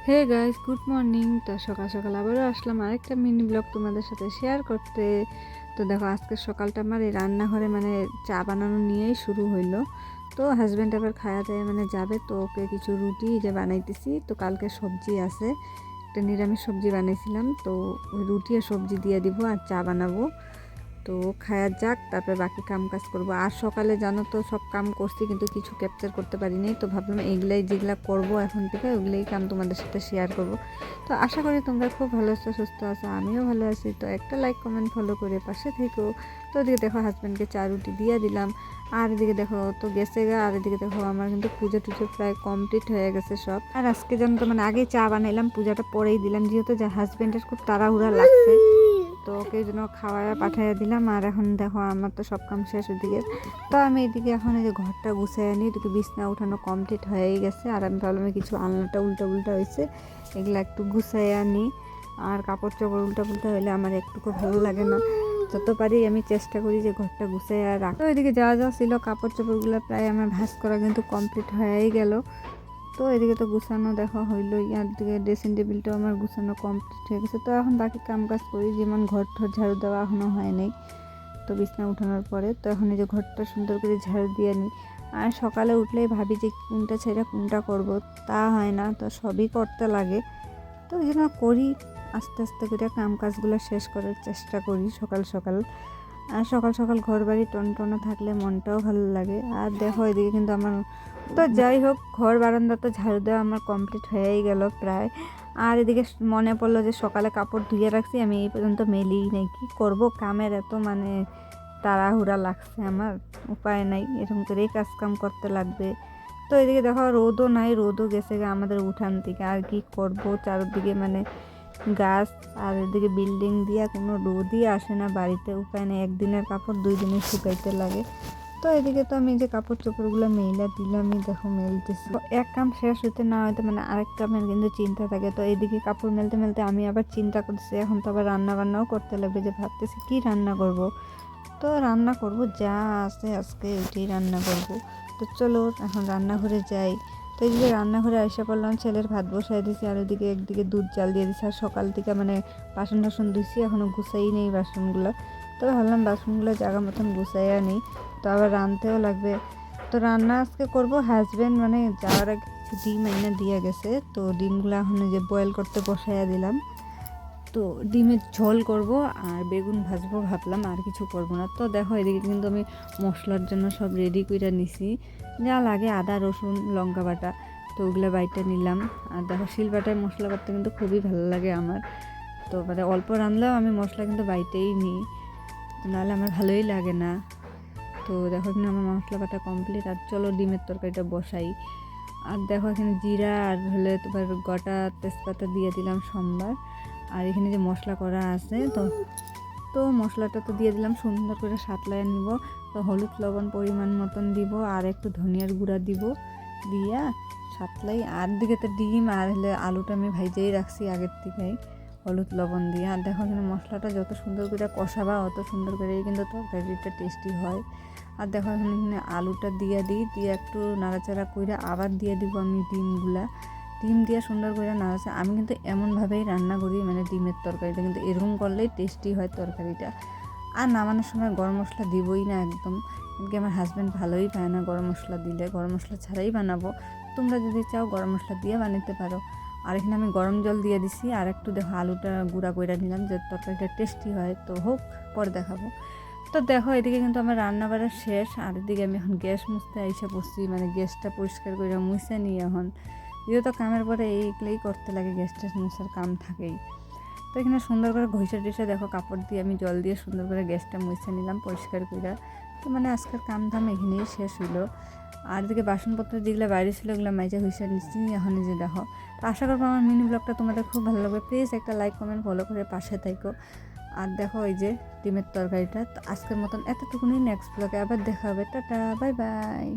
Hey guys, good morning. তো সকাল সকাল আবারও আসলাম আরেকটা মিনি ব্লগ তোমাদের সাথে শেয়ার করতে। তো দেখো, আজকের সকালটা আমার এই রান্নাঘরে মানে চা বানানো নিয়েই শুরু হইলো। তো হাজব্যান্ড আবার খাওয়াতে মানে যাবে, তো ওকে কিছু রুটি যে বানাইতেছি। তো কালকে সবজি আছে, একটা নিরামিষ সবজি বানাইছিলাম, তো ওই রুটি আর সবজি দিয়ে দিব আর চা বানাবো। তো খায়া যাক, তারপরে বাকি কাম কাজ করবো। আর সকালে জানো তো সব কাম করছি, কিন্তু কিছু ক্যাপচার করতে পারিনি। তো ভাবলাম এইগুলাই যেগুলা করবো এখন থেকে ওইগুলাই কাম তোমাদের সাথে শেয়ার করব। তো আশা করি তোমরা খুব ভালো আছো, সুস্থ আছো, আমিও ভালো আছি। তো একটা লাইক কমেন্ট ফলো করে পাশে থেকো। তো ওদিকে দেখো হাজব্যান্ডকে চা রুটি দিয়ে দিলাম, আর এদিকে দেখো তো গেছে গা। আর এদিকে দেখো আমার কিন্তু পুজো টুজো প্রায় কমপ্লিট হয়ে গেছে সব। আর আজকে জানো তো মানে আগে চা বানাইলাম, পূজাটা পরেই দিলাম, যেহেতু যে হাজব্যান্ডের খুব তাড়াহুড়া লাগছে। তো ওকে জন্য খাওয়ায় পাঠিয়ে দিলাম। আর এখন দেখো আমার তো সব কাম শেষ ওদিকে। তো আমি এদিকে এখন এই যে ঘরটা গুছিয়ে আনি, এদিকে বিছনা উঠানো কমপ্লিট হয়েই গেছে। আর আমি ভাবলাম কিছু আলনাটা উল্টা উল্টা হয়েছে, এগুলো একটু গুছিয়ে আনি। আর কাপড় চোপড় উল্টা পুল্টা হলে আমার একটুকু ভালো লাগে না। যত পারি আমি চেষ্টা করি যে ঘরটা গুছিয়ে রাখ। তো এদিকে যাওয়া যাওয়া ছিল, কাপড় চোপড়গুলো প্রায় আমার ভাঁজ করা কিন্তু কমপ্লিট হয়েই গেল। তো এদিকে তো গুছানো দেখা হইলো, ইয়ার দিকে ড্রেসিং টেবিলটাও আমার গুছানো কমপ্লিট হয়ে গেছে। তো এখন বাকি কাম কাজ করি, যেমন ঘর ঠর ঝাড়ু দেওয়া এখনও হয় নাই। তো বিছনা উঠানোর পরে তো এখন এই যে ঘরটা সুন্দর করে ঝাড়ু দিয়ে নিই। আর সকালে উঠলেই ভাবি যে কোনটা ছেড়ে কোনটা করব, তা হয় না, তো সবই করতে লাগে। তো এই জন্য করি, আস্তে আস্তে করে কাম কাজগুলো শেষ করার চেষ্টা করি সকাল সকাল। আর সকাল সকাল ঘর বাড়ি টনটনা থাকলে মনটাও ভালো লাগে। আর দেখো এদিকে কিন্তু আমার, তো যাই হোক, ঘর বারান্দা তো ঝাড়ু দেওয়া আমার কমপ্লিট হয়েই গেল প্রায়। আর এদিকে মনে পড়লো যে সকালে কাপড় ধুয়ে রাখছি, আমি এই পর্যন্ত মেলিই নাই। কি করব, কামের এত মানে তাড়াহুড়া লাগছে আমার, উপায় নাই, এরকম করেই কাজ কাম করতে লাগবে। তো এদিকে দেখো রোদও নাই, রোদও গেছে আমাদের উঠান থেকে। আর কি করব, চারদিকে মানে গাছ, আর এদিকে বিল্ডিং দিয়া কোনো রোদই আসে না বাড়িতে। উপায় নেই, একদিনের কাপড় 2 দিনে শুকাইতে লাগে। তো এদিকে তো আমি যে কাপড় চোপড়গুলো মেলা দিলামই, দেখো মেলতেছি। এক কাম শেষ হইতে না হইতে মানে আরেক কামের কিন্তু চিন্তা থাকে। তো এদিকে কাপড় মেলতে মেলতে আমি আবার চিন্তা করতেছি এখন তো আবার রান্না বান্নাও করতে লাগবে, যে ভাবতেছি কি রান্না করব। তো রান্না করব যা আছে আজকে ওইটাই রান্না করব। তো চলো এখন রান্নাঘরে যাই। তো এইদিকে রান্নাঘরে এসে পড়লাম, ছেলের ভাত বসাই দিয়েছি, আর ওইদিকে একদিকে দুধ জাল দিয়ে দিয়েছি। আর সকাল থেকে মানে বাসন টাসন ধুইছি, এখনও গুছাই নেই বাসনগুলো। তো ভাবলাম বাসনগুলো জায়গা মতন গুছাইয়া নিই, তো আবার রাঁধতেও লাগবে। তো রান্না আজকে করব, হাজব্যান্ড মানে যাওয়ার আগে কিছু ডিম এনে দিয়ে গেছে। তো ডিমগুলো এখন যে বয়েল করতে বসাইয়া দিলাম। তো ডিমের ঝোল করব আর বেগুন ভাজবো ভাবলাম, আর কিছু করব না। তো দেখো এদিকে কিন্তু আমি মশলার জন্য সব রেডি করে নিছি, যা লাগে আদা রসুন লঙ্কা বাটা, তো ওগুলো বাইটা নিলাম। আর দেখো শিলবাটায় মশলা করতে কিন্তু খুবই ভালো লাগে আমার। তো মানে অল্প রান্নলেও আমি মশলা কিন্তু বাইটেই নিই, নাহলে আমার ভালোই লাগে না। তো দেখো এখানে আমার মশলা বাটা কমপ্লিট। আর চলো ডিমের তরকারিটা বসাই। আর দেখো এখানে জিরা আর হলে তোমার গোটা তেজপাতা দিয়ে দিলাম সোমবার। আর এখানে যে মশলা করা আছে, তো তো মশলাটা তো দিয়ে দিলাম, সুন্দর করে সাতলায় নিব। তো হলুদ লবণ পরিমাণ মতন দিব, আর একটু ধনিয়ার গুঁড়া দিব, দিয়া সাতলাই। আর দিকে তো ডিম আর হলে আলুটা আমি ভাইজেই রাখছি আগের থেকেই হলুদ লবণ দিয়ে। আর দেখো এখানে মশলাটা যত সুন্দর করে কষাবা অত সুন্দর করেই কিন্তু তরকারিটা টেস্টি হয়। আর দেখো এখানে আলুটা দিয়ে দিই, দিয়ে একটু নাড়াচাড়া করে আবার দিয়ে দিব আমি ডিমগুলা। ডিম দিয়ে সুন্দর করে নাড়াচাড়া, আমি কিন্তু এমনভাবেই রান্না করি, মানে ডিমের তরকারিটা কিন্তু এরকম করলেই টেস্টি হয় তরকারিটা। আর নামানোর সময় গরম মশলা দিবই না একদম, এমনকি আমার হাজব্যান্ড ভালোই পায় না গরম মশলা দিলে, গরম মশলা ছাড়াই বানাবো। তোমরা যদি চাও গরম মশলা দিয়ে বানাতে পারো। আর এখানে আমি গরম জল দিয়ে দিছি, আর একটু দেখো আলুটা গুঁড়া করে নিলাম যে তরকারিটা টেস্টি হয়। তো হোক, পরে দেখাবো। তো দেখো এদিকে কিন্তু আমার রান্না বাড়া শেষ। আর এদিকে আমি এখন গ্যাস মুছতে আইসা বসছি, মানে গ্যাসটা পরিষ্কার করে মুছে নিই এখন, যেহেতু কামের পরে এইগুলোই করতে লাগে, গ্যাস ট্যাস মুছার কাম থাকেই। তো এখানে সুন্দর করে ঘষে টেসে দেখো কাপড় দিয়ে আমি জল দিয়ে সুন্দর করে গ্যাসটা মুছে নিলাম পরিষ্কার করে। তো মানে আজকের কাম ধাম এখানেই শেষ হইলো। আর এদিকে বাসনপত্র যেগুলো বাইরে ছিল ওগুলো মাইজা ঘষে নিচ্ছি এখন, যে দেখো। তো আশা করবো আমার মিনি ব্লগটা তোমাদের খুব ভালো লাগবে, প্লিজ একটা লাইক কমেন্ট ফলো করে পাশে থাকো। আর দেখো এই যে ডিমের তরকারিটা। তো আজকের মতন এতটুকুনি, নেক্সট ব্লগে আবার দেখা হবে, টাটা বাই বাই।